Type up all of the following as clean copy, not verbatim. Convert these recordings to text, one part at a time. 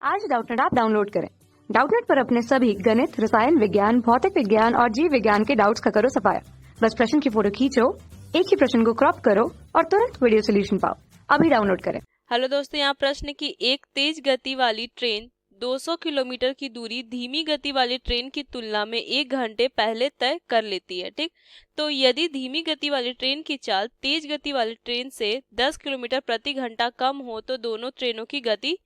आज Doubtnut app download करें। Doubtnut पर अपने सभी गणित, रसायन विज्ञान, भौतिक विज्ञान और जीव विज्ञान के डाउट्स का करो सफाया। बस प्रश्न की फोटो खींचो, एक ही प्रश्न को क्रॉप करो और तुरंत वीडियो सोल्यूशन पाओ। अभी डाउनलोड करें। हेलो दोस्तों, यहाँ प्रश्न की एक तेज गति वाली ट्रेन 200 किलोमीटर की दूरी धीमी गति वाली ट्रेन की तुलना में 1 घंटे पहले तय कर लेती है। ठीक, तो यदि धीमी गति वाली ट्रेन की चाल तेज गति वाली ट्रेन से 10 किलोमीटर प्रति घंटा कम हो तो दोनों ट्रेनों की गति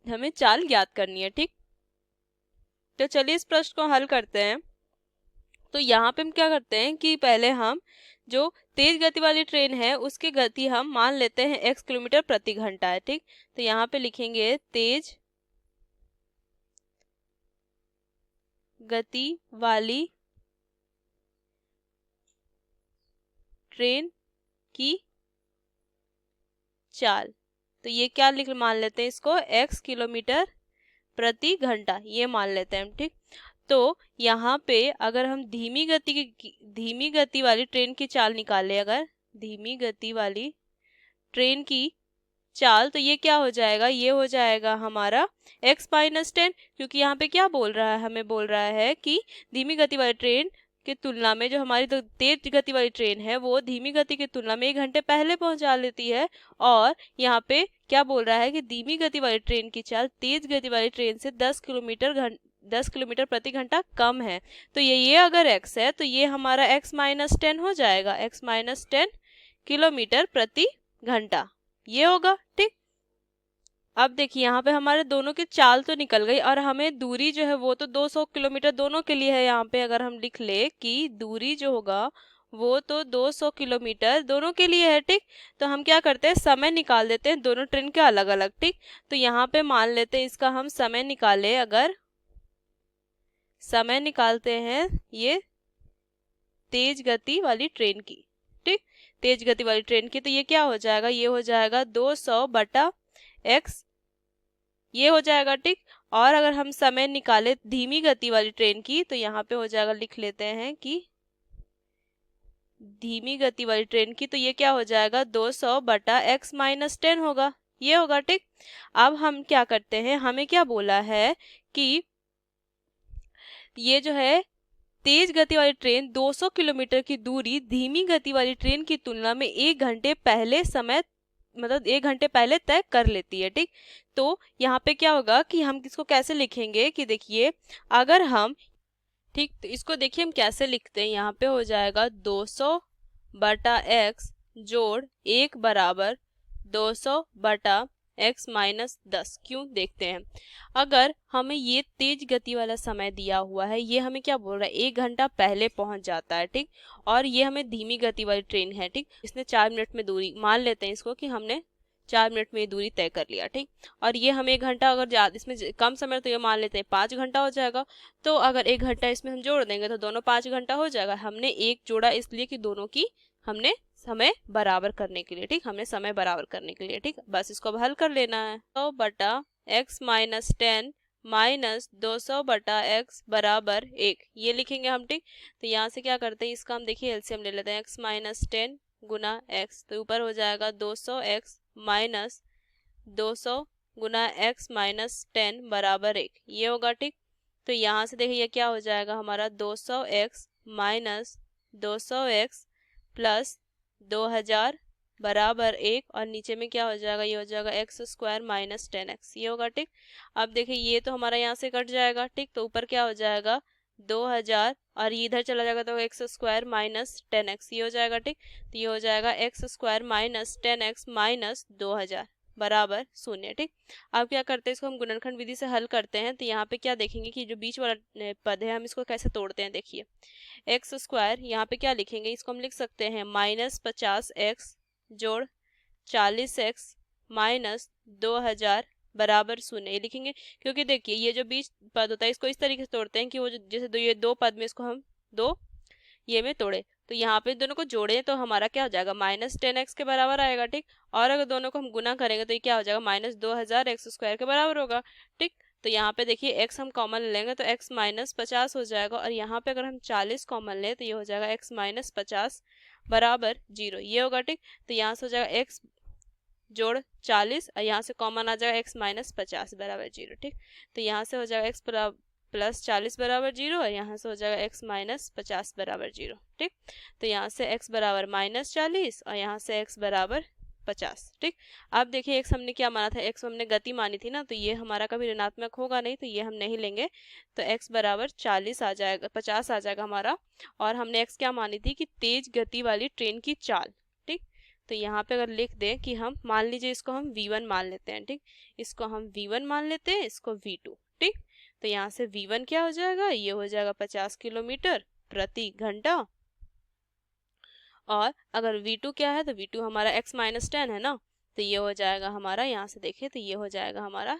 हमें चाल ज्ञात करनी है। ठीक, तो चलिए इस प्रश्न को हल करते हैं। तो यहाँ पे हम क्या करते हैं कि पहले हम जो तेज गति वाली ट्रेन है उसकी गति हम मान लेते हैं x किलोमीटर प्रति घंटा है। ठीक, तो यहाँ पे लिखेंगे तेज गति वाली ट्रेन की चाल, तो ये क्या लिख मान लेते हैं इसको x किलोमीटर प्रति घंटा, ये मान लेते हैं हम। ठीक, तो यहाँ पे अगर हम धीमी गति वाली ट्रेन की चाल निकालें, अगर धीमी गति वाली ट्रेन की चाल, तो ये क्या हो जाएगा, ये हो जाएगा हमारा x माइनस 10, क्योंकि यहाँ पे क्या बोल रहा है, हमें बोल रहा है कि धीमी गति वाली ट्रेन की तुलना में जो हमारी तो तेज गति वाली ट्रेन है वो धीमी गति की तुलना में 1 घंटे पहले पहुंचा लेती है। और यहाँ पे क्या बोल रहा है कि धीमी गति वाली ट्रेन की चाल तेज गति वाली ट्रेन से 10 किलोमीटर प्रति घंटा कम है। तो ये अगर x है तो ये हमारा x माइनस 10 हो जाएगा, x माइनस 10 किलोमीटर प्रति घंटा ये होगा। ठीक, अब देखिए यहाँ पे हमारे दोनों की चाल तो निकल गई और हमें दूरी जो है वो तो 200 किलोमीटर दोनों के लिए है। यहाँ पे अगर हम लिख ले कि दूरी जो होगा वो तो 200 किलोमीटर दोनों के लिए है। ठीक, तो हम क्या करते हैं, समय निकाल देते हैं दोनों ट्रेन के अलग अलग। ठीक, तो यहाँ पे मान लेते हैं इसका हम समय निकाले, अगर समय निकालते हैं ये तेज गति वाली ट्रेन की, ठीक, तेज गति वाली ट्रेन की, तो ये क्या हो जाएगा, ये हो जाएगा 200 बटा x, ये हो जाएगा। ठीक, और अगर हम समय निकाले धीमी गति वाली ट्रेन की तो यहाँ पे हो जाएगा, लिख लेते हैं कि धीमी गति वाली ट्रेन की, तो ये क्या हो जाएगा 200 बटा x माइनस 10 होगा, ये होगा। ठीक, अब हम क्या करते हैं, हमें क्या बोला है कि ये जो है तेज गति वाली ट्रेन 200 किलोमीटर की दूरी धीमी गति वाली ट्रेन की तुलना में 1 घंटे पहले समय, मतलब 1 घंटे पहले तय कर लेती है। ठीक, तो यहाँ पे क्या होगा कि हम इसको कैसे लिखेंगे कि देखिए अगर हम, ठीक, तो इसको देखिए हम कैसे लिखते हैं, यहाँ पे हो जाएगा 200 बटा x जोड़ 1 बराबर 200 बटा x माइनस 10। क्यों, देखते हैं। अगर हमें ये तेज गति वाला समय दिया हुआ है, ये हमें क्या बोल रहा है, 1 घंटा पहले पहुंच जाता है। ठीक, और ये हमें धीमी गति वाली ट्रेन है। ठीक, इसने 4 मिनट में दूरी, मान लेते हैं इसको कि हमने 4 मिनट में ये दूरी तय कर लिया। ठीक, और ये हमें 1 घंटा, अगर ज्यादा इसमें कम समय तो ये मान लेते हैं 5 घंटा हो जाएगा। तो अगर 1 घंटा इसमें हम जोड़ देंगे तो दोनों 5 घंटा हो जाएगा। हमने एक जोड़ा इसलिए कि दोनों की हमने समय बराबर करने के लिए, ठीक, हमने समय बराबर करने के लिए। ठीक, बस इसको अब हल कर लेना है। 100 बटा x माइनस 10 माइनस 200 बटा x बराबर 1, ये लिखेंगे हम। ठीक, तो यहाँ से क्या करते हैं, इसका हम देखिए एलसीएम ले लेते हैं, x माइनस 10 गुना x, तो ऊपर हो जाएगा 200x माइनस 200 गुना x माइनस 10 बराबर 1, ये होगा। ठीक, तो यहाँ से देखिए ये क्या हो जाएगा हमारा 200x माइनस 200x प्लस 2000 बराबर 1, और नीचे में क्या हो जाएगा, ये हो जाएगा एक्स स्क्वायर माइनस 10x, ये होगा। ठीक, अब देखिए ये तो हमारा यहाँ से कट जाएगा। ठीक, तो ऊपर क्या हो जाएगा 2000 और ये इधर चला जाएगा तो एक्स स्क्वायर माइनस 10x, ये हो जाएगा। ठीक, तो ये हो जाएगा x square minus 10x minus 2000 बराबर 0। ठीक, अब क्या करते हैं, इसको हम गुणनखंड विधि से हल करते हैं। तो यहाँ पे क्या देखेंगे कि जो बीच वाला पद है हम इसको कैसे तोड़ते हैं। देखिए एक्स स्क्वायर, यहाँ पे क्या लिखेंगे, इसको हम लिख सकते हैं माइनस 50x जोड़ 40x माइनस 2000 बराबर 0, ये लिखेंगे। क्योंकि देखिए ये जो बीच पद होता है इसको इस तरीके से तोड़ते हैं कि वो जैसे ये दो पद में, इसको हम दो ये में तोड़े, तो यहाँ पे दोनों को जोड़े तो हमारा क्या हो जाएगा माइनस 10x के बराबर आएगा। ठीक, और अगर दोनों को हम गुना करेंगे तो ये क्या हो जाएगा माइनस 2000 x स्क्वायर के बराबर होगा। ठीक, तो यहाँ पे देखिए x हम कॉमन ले लेंगे तो x माइनस 50 हो जाएगा, और यहाँ पे अगर हम 40 कॉमन ले तो ये हो जाएगा x माइनस 50 बराबर 0, ये होगा। ठीक, तो यहाँ से हो जाएगा x जोड़ 40 और यहाँ से कॉमन आ जाएगा x माइनस 50 बराबर 0। ठीक, तो यहाँ से हो जाएगा x प्लस 40 बराबर 0 और यहाँ से हो जाएगा x माइनस 50 बराबर 0। ठीक, तो यहाँ से x बराबर माइनस 40 और यहाँ से x बराबर 50। ठीक, अब देखिए x हमने क्या माना था, x हमने गति मानी थी ना, तो ये हमारा कभी ऋणात्मक होगा नहीं, तो ये हम नहीं लेंगे, तो x बराबर 40 आ जाएगा, 50 आ जाएगा हमारा। और हमने x क्या मानी थी कि तेज गति वाली ट्रेन की चाल। ठीक, तो यहाँ पे अगर लिख दें कि हम मान लीजिए इसको हम v1 मान लेते हैं। ठीक, इसको हम v1 मान लेते हैं, इसको v2। ठीक, तो यहाँ से v1 क्या हो जाएगा, ये हो जाएगा 50 किलोमीटर प्रति घंटा। और अगर v2 क्या है, तो v2 हमारा x माइनस 10 है ना, तो ये हो जाएगा हमारा, यहाँ से देखिए तो ये हो जाएगा हमारा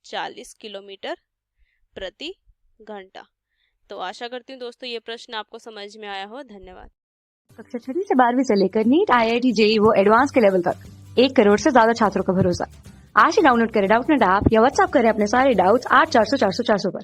40 किलोमीटर प्रति घंटा। तो आशा करती हूँ दोस्तों ये प्रश्न आपको समझ में आया हो। धन्यवाद। कक्षा 6 से 12वीं से लेकर नीट, IIT, JEE वो एडवांस के लेवल तक 1 करोड़ से ज्यादा छात्रों का भरोसा। आज ही डाउनलोड करें डाउटनेट ऐप या व्हाट्सएप करें अपने सारे डाउट्स 8400 400 400 पर।